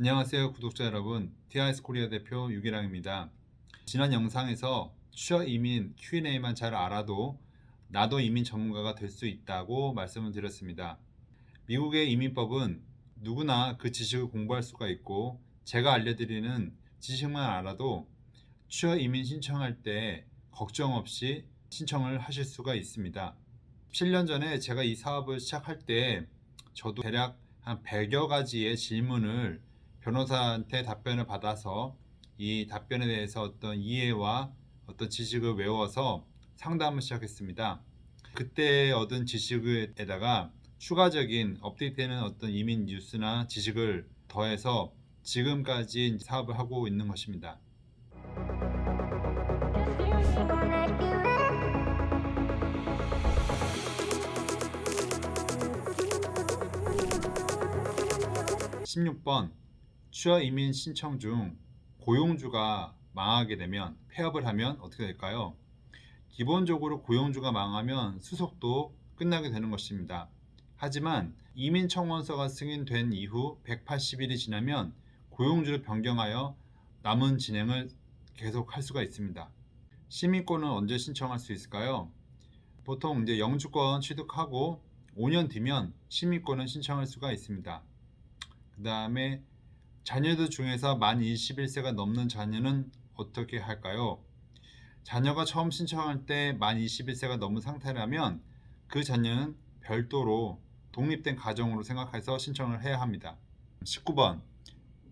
안녕하세요 구독자 여러분, TIS 코리아 대표 유기랑입니다. 지난 영상에서 취업 이민 Q&A만 잘 알아도 나도 이민 전문가가 될 수 있다고 말씀을 드렸습니다. 미국의 이민법은 누구나 그 지식을 공부할 수가 있고, 제가 알려드리는 지식만 알아도 취업 이민 신청할 때 걱정 없이 신청을 하실 수가 있습니다. 7년 전에 제가 이 사업을 시작할 때 저도 대략 한 100여 가지의 질문을 변호사한테 답변을 받아서 이 답변에 대해서 어떤 이해와 어떤 지식을 외워서 상담을 시작했습니다. 그때 얻은 지식에다가 추가적인 업데이트되는 어떤 이민 뉴스나 지식을 더해서 지금까지 사업을 하고 있는 것입니다. 16번, 취업 이민 신청 중 고용주가 망하게 되면, 폐업을 하면 어떻게 될까요? 기본적으로 고용주가 망하면 수속도 끝나게 되는 것입니다. 하지만 이민 청원서가 승인된 이후 180일이 지나면 고용주를 변경하여 남은 진행을 계속 할 수가 있습니다. 시민권은 언제 신청할 수 있을까요? 보통 이제 영주권 취득하고 5년 뒤면 시민권을 신청할 수가 있습니다. 그 다음에 자녀들 중에서 만 21세가 넘는 자녀는 어떻게 할까요? 자녀가 처음 신청할 때 만 21세가 넘은 상태라면 그 자녀는 별도로 독립된 가정으로 생각해서 신청을 해야 합니다. 19번,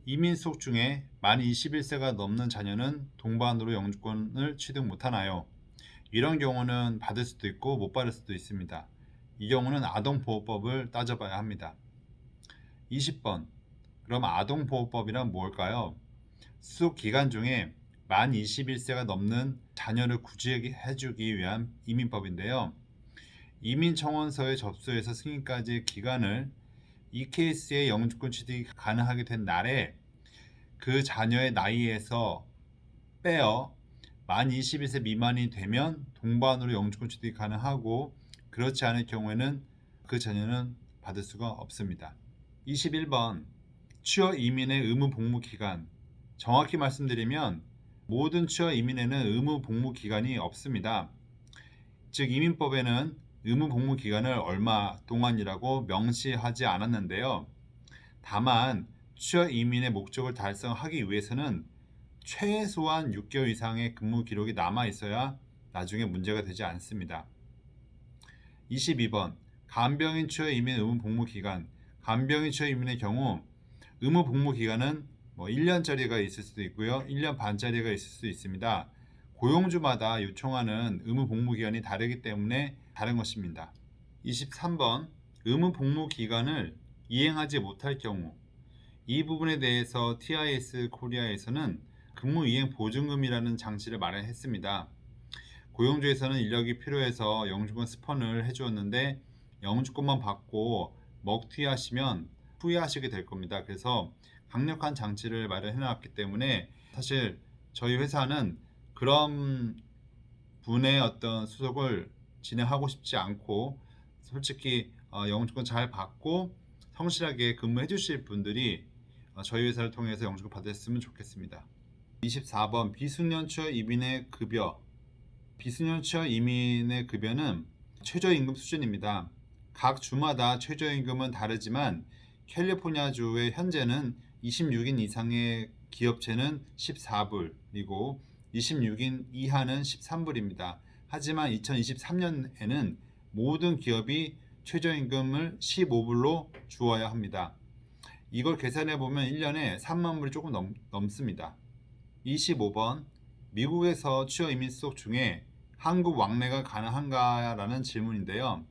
이민 수속 중에 만 21세가 넘는 자녀는 동반으로 영주권을 취득 못하나요? 이런 경우는 받을 수도 있고 못 받을 수도 있습니다. 이 경우는 아동보호법을 따져봐야 합니다. 20번, 그럼 아동보호법이란 뭘까요? 수속 기간 중에 만 21세가 넘는 자녀를 구제해주기 위한 이민법인데요. 이민 청원서에 접수해서 승인까지의 기간을 이 케이스의 영주권 취득이 가능하게 된 날에 그 자녀의 나이에서 빼어 만 21세 미만이 되면 동반으로 영주권 취득이 가능하고, 그렇지 않을 경우에는 그 자녀는 받을 수가 없습니다. 21번, 취업 이민의 의무 복무 기간. 정확히 말씀드리면 모든 취업 이민에는 의무 복무 기간이 없습니다. 즉 이민법에는 의무 복무 기간을 얼마 동안이라고 명시하지 않았는데요. 다만 취업 이민의 목적을 달성하기 위해서는 최소한 6개월 이상의 근무 기록이 남아 있어야 나중에 문제가 되지 않습니다. 22번, 간병인 취업 이민 의무 복무 기간. 간병인 취업 이민의 경우 의무 복무 기간은 1년짜리가 있을 수도 있고요, 1년 반짜리가 있을 수 있습니다. 고용주마다 요청하는 의무 복무 기간이 다르기 때문에 다른 것입니다. 23번, 의무 복무 기간을 이행하지 못할 경우. 이 부분에 대해서 TIS 코리아에서는 근무 이행 보증금이라는 장치를 마련했습니다. 고용주에서는 인력이 필요해서 영주권 스폰을 해주었는데 영주권만 받고 먹튀하시면 후회하시게 될 겁니다. 그래서 강력한 장치를 마련해 놨기 때문에 사실 저희 회사는 그런 분의 어떤 수속을 진행하고 싶지 않고, 솔직히 영주권 잘 받고 성실하게 근무해 주실 분들이 저희 회사를 통해서 영주권 받았으면 좋겠습니다. 24번, 비숙련 취업 이민의 급여. 비숙련 취업 이민의 급여는 최저임금 수준입니다. 각 주마다 최저임금은 다르지만 캘리포니아주의 현재는 26인 이상의 기업체는 14불이고 26인 이하는 13불입니다. 하지만 2023년에는 모든 기업이 최저임금을 15불로 주어야 합니다. 이걸 계산해 보면 1년에 3만 불이 조금 넘습니다. 25번, 미국에서 취업 이민 수속 중에 한국 왕래가 가능한가라는 질문인데요.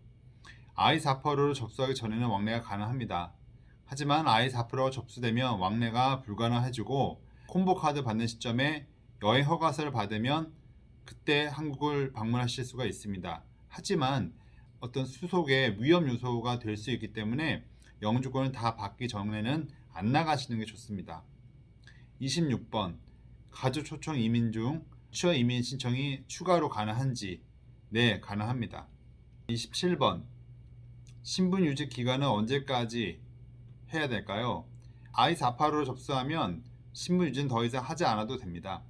I-485를 접수하기 전에는 왕래가 가능합니다. 하지만 I-485가 접수되면 왕래가 불가능해지고, 콤보카드 받는 시점에 여행 허가서를 받으면 그때 한국을 방문하실 수가 있습니다. 하지만 어떤 수속의 위험 요소가 될 수 있기 때문에 영주권을 다 받기 전에는 안 나가시는 게 좋습니다. 26번, 가족 초청 이민 중 취업 이민 신청이 추가로 가능한지. 네, 가능합니다. 27번, 신분 유지 기간은 언제까지 해야 될까요? I-485로 접수하면 신분 유지는 더 이상 하지 않아도 됩니다.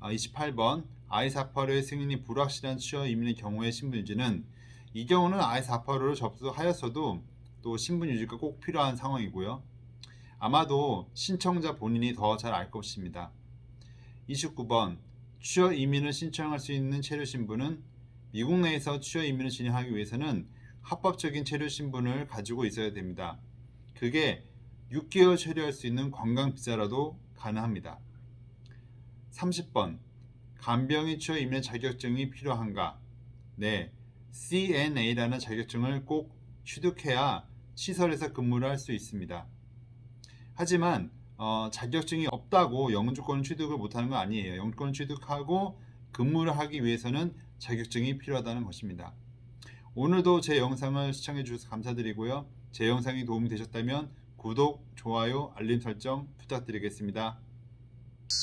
28번 I-485의 승인이 불확실한 취업 이민의 경우의 신분 유지는 이 경우는 I-485로 접수하였어도 또 신분 유지가 꼭 필요한 상황이고요. 아마도 신청자 본인이 더 잘 알 것입니다. 29번 취업 이민을 신청할 수 있는 체류 신분은 미국 내에서 취업 이민을 진행하기 위해서는 합법적인 체류 신분을 가지고 있어야 됩니다. 그게 6개월 체류할 수 있는 관광 비자라도 가능합니다. 30번 간병인 취업 이민의 자격증이 필요한가? 네, CNA라는 자격증을 꼭 취득해야 시설에서 근무를 할 수 있습니다. 하지만 자격증이 없다고 영주권을 취득을 못하는 건 아니에요. 영주권을 취득하고 근무를 하기 위해서는 자격증이 필요하다는 것입니다. 오늘도 제 영상을 시청해 주셔서 감사드리고요. 제 영상이 도움이 되셨다면 구독, 좋아요, 알림 설정 부탁드리겠습니다.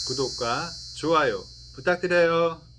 구독과 좋아요 부탁드려요.